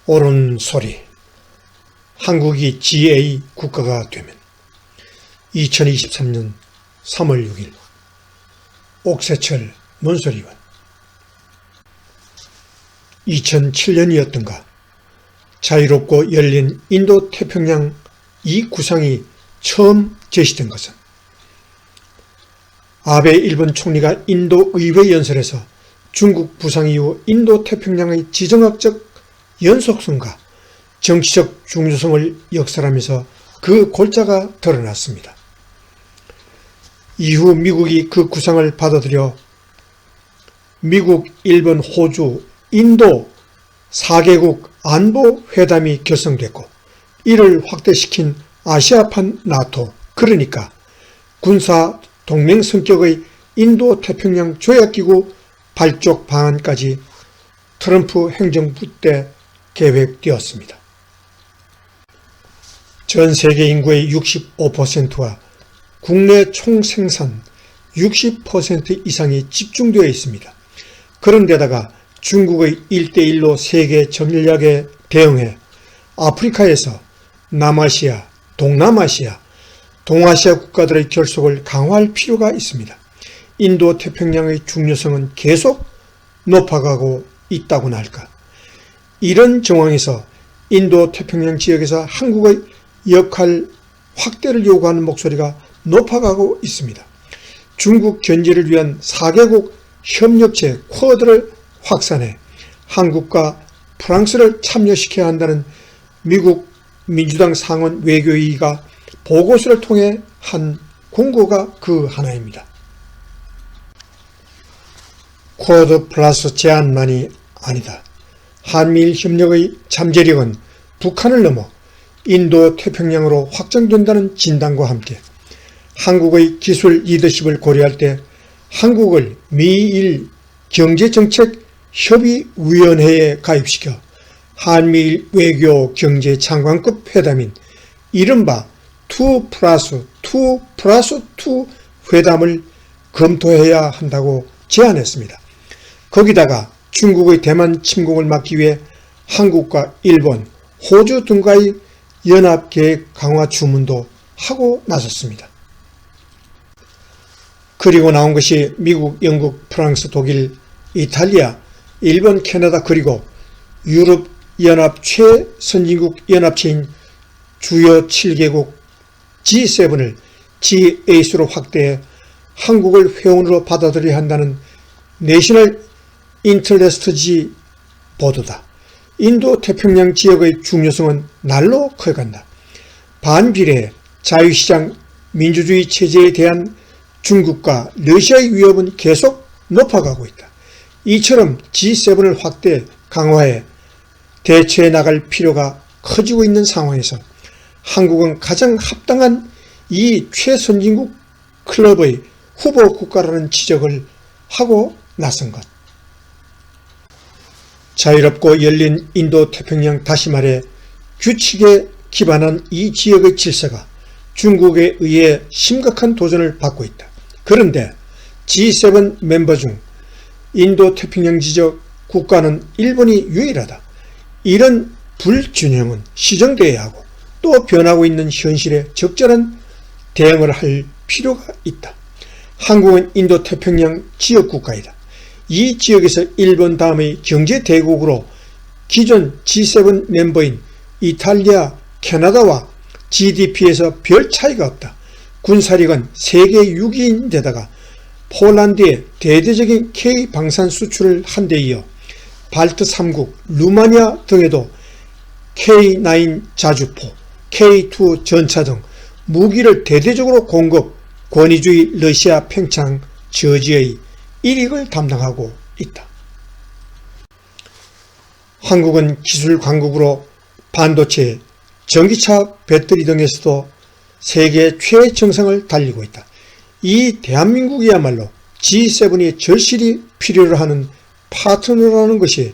옳은 소리. 한국이 GA 국가가 되면 2023년 3월 6일 옥세철 논설위원. 2007년이었던가 자유롭고 열린 인도 태평양 이 구상이 처음 제시된 것은 아베 일본 총리가 인도 의회 연설에서 중국 부상 이후 인도 태평양의 지정학적 연속성과 정치적 중요성을 역설하면서 그 골자가 드러났습니다. 이후 미국이 그 구상을 받아들여 미국, 일본, 호주, 인도 4개국 안보회담이 결성됐고 이를 확대시킨 아시아판 나토, 그러니까 군사 동맹 성격의 인도 태평양 조약기구 발족 방안까지 트럼프 행정부 때 계획되었습니다. 전 세계 인구의 65%와 국내 총생산 60% 이상이 집중되어 있습니다. 그런데다가 중국의 1대1로 세계 전략에 대응해 아프리카에서 남아시아, 동남아시아, 동아시아 국가들의 결속을 강화할 필요가 있습니다. 인도 태평양의 중요성은 계속 높아가고 있다고나 할까. 이런 정황에서 인도 태평양 지역에서 한국의 역할 확대를 요구하는 목소리가 높아가고 있습니다. 중국 견제를 위한 4개국 협력체 쿼드를 확산해 한국과 프랑스를 참여시켜야 한다는 미국 민주당 상원 외교위가 보고서를 통해 한 공고가 그 하나입니다. 쿼드 플러스 제안만이 아니다. 한미일 협력의 잠재력은 북한을 넘어 인도 태평양으로 확장된다는 진단과 함께 한국의 기술 리더십을 고려할 때 한국을 미일 경제정책협의위원회에 가입시켜 한미일 외교 경제 장관급 회담인 이른바 2+2+2 회담을 검토해야 한다고 제안했습니다. 거기다가 중국의 대만 침공을 막기 위해 한국과 일본, 호주 등과의 연합계획 강화 주문도 하고 나섰습니다. 그리고 나온 것이 미국, 영국, 프랑스, 독일, 이탈리아, 일본, 캐나다 그리고 유럽연합 최선진국 연합체인 주요 7개국 G7을 G8로 확대해 한국을 회원으로 받아들여야 한다는 내셔널 인터레스트지 보도다. 인도 태평양 지역의 중요성은 날로 커간다. 반비례 자유시장 민주주의 체제에 대한 중국과 러시아의 위협은 계속 높아가고 있다. 이처럼 G7을 확대 강화해 대처해 나갈 필요가 커지고 있는 상황에서 한국은 가장 합당한 이 최선진국 클럽의 후보 국가라는 지적을 하고 나선 것. 자유롭고 열린 인도 태평양, 다시 말해 규칙에 기반한 이 지역의 질서가 중국에 의해 심각한 도전을 받고 있다. 그런데 G7 멤버 중 인도 태평양 지역 국가는 일본이 유일하다. 이런 불균형은 시정되어야 하고 또 변하고 있는 현실에 적절한 대응을 할 필요가 있다. 한국은 인도 태평양 지역 국가이다. 이 지역에서 일본 다음의 경제 대국으로 기존 G7 멤버인 이탈리아, 캐나다와 GDP에서 별 차이가 없다. 군사력은 세계 6위인데다가 폴란드에 대대적인 K 방산 수출을 한 데 이어 발트 3국, 루마니아 등에도 K9 자주포, K2 전차 등 무기를 대대적으로 공급, 권위주의 러시아 팽창 저지의 일익을 담당하고 있다. 한국은 기술 강국으로 반도체, 전기차 배터리 등에서도 세계 최정상을 달리고 있다. 이 대한민국이야말로 G7이 절실히 필요로 하는 파트너라는 것이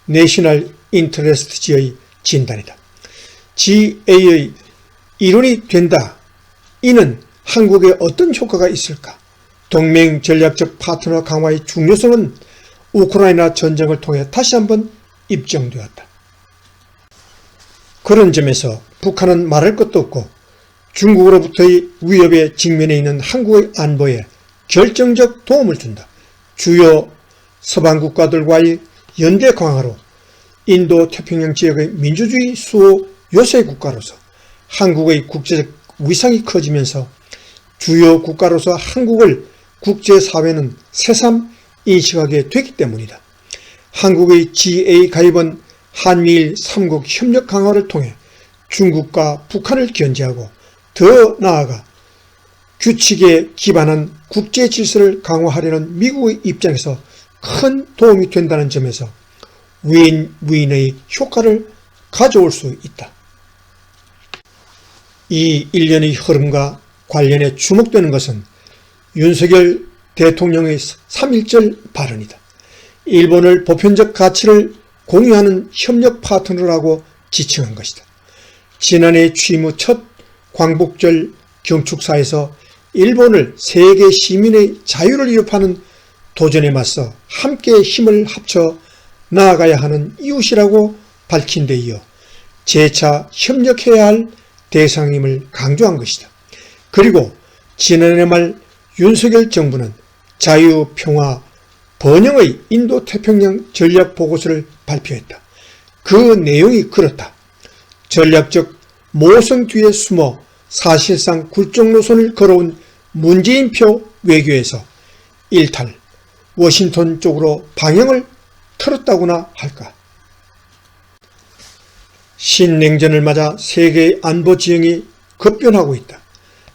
내셔널 인터레스트지의 진단이다. GA의 이론이 된다. 이는 한국에 어떤 효과가 있을까? 동맹 전략적 파트너 강화의 중요성은 우크라이나 전쟁을 통해 다시 한번 입증되었다. 그런 점에서 북한은 말할 것도 없고 중국으로부터의 위협에 직면해 있는 한국의 안보에 결정적 도움을 준다. 주요 서방 국가들과의 연대 강화로 인도 태평양 지역의 민주주의 수호 요새 국가로서 한국의 국제적 위상이 커지면서 주요 국가로서 한국을 국제사회는 새삼 인식하게 됐기 때문이다. 한국의 GA 가입은 한미일 3국 협력 강화를 통해 중국과 북한을 견제하고 더 나아가 규칙에 기반한 국제 질서를 강화하려는 미국의 입장에서 큰 도움이 된다는 점에서 윈윈의 효과를 가져올 수 있다. 이 일련의 흐름과 관련해 주목되는 것은 윤석열 대통령의 3.1절 발언이다. 일본을 보편적 가치를 공유하는 협력 파트너라고 지칭한 것이다. 지난해 취임 후 첫 광복절 경축사에서 일본을 세계 시민의 자유를 위협하는 도전에 맞서 함께 힘을 합쳐 나아가야 하는 이웃이라고 밝힌 데 이어 재차 협력해야 할 대상임을 강조한 것이다. 그리고 지난해 말 윤석열 정부는 자유, 평화, 번영의 인도태평양 전략보고서를 발표했다. 그 내용이 그렇다. 전략적 모성 뒤에 숨어 사실상 굴종 노선을 걸어온 문재인표 외교에서 일탈, 워싱턴 쪽으로 방향을 틀었다고나 할까. 신냉전을 맞아 세계의 안보 지형이 급변하고 있다.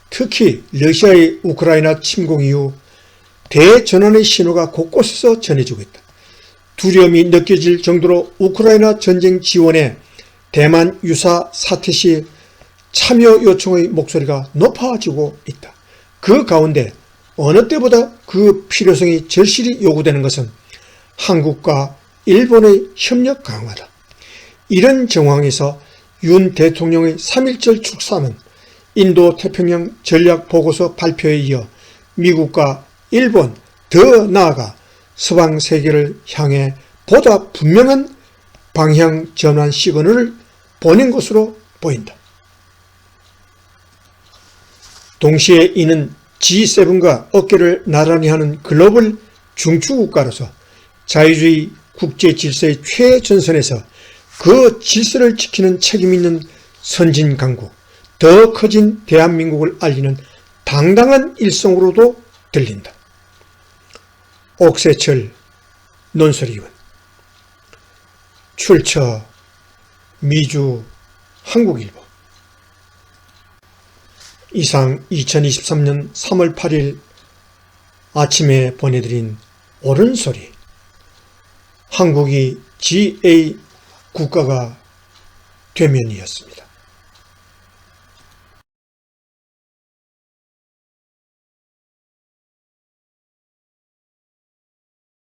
특히 러시아의 우크라이나 침공 이후 대전환의 신호가 곳곳에서 전해지고 있다. 두려움이 느껴질 정도로 우크라이나 전쟁 지원에 대만 유사 사태 시 참여 요청의 목소리가 높아지고 있다. 그 가운데 어느 때보다 그 필요성이 절실히 요구되는 것은 한국과 일본의 협력 강화다. 이런 정황에서 윤 대통령의 3.1절 축사는 인도 태평양 전략보고서 발표에 이어 미국과 일본, 더 나아가 서방 세계를 향해 보다 분명한 방향 전환 시그널을 보낸 것으로 보인다. 동시에 이는 G7과 어깨를 나란히 하는 글로벌 중추국가로서 자유주의 국제 질서의 최전선에서 그 질서를 지키는 책임 있는 선진 강국, 더 커진 대한민국을 알리는 당당한 일성으로도 들린다. 옥세철 논설위원, 출처 미주 한국일보. 이상 2023년 3월 8일 아침에 보내드린 옳은 소리, 한국이 GA 국가가 되면이었습니다.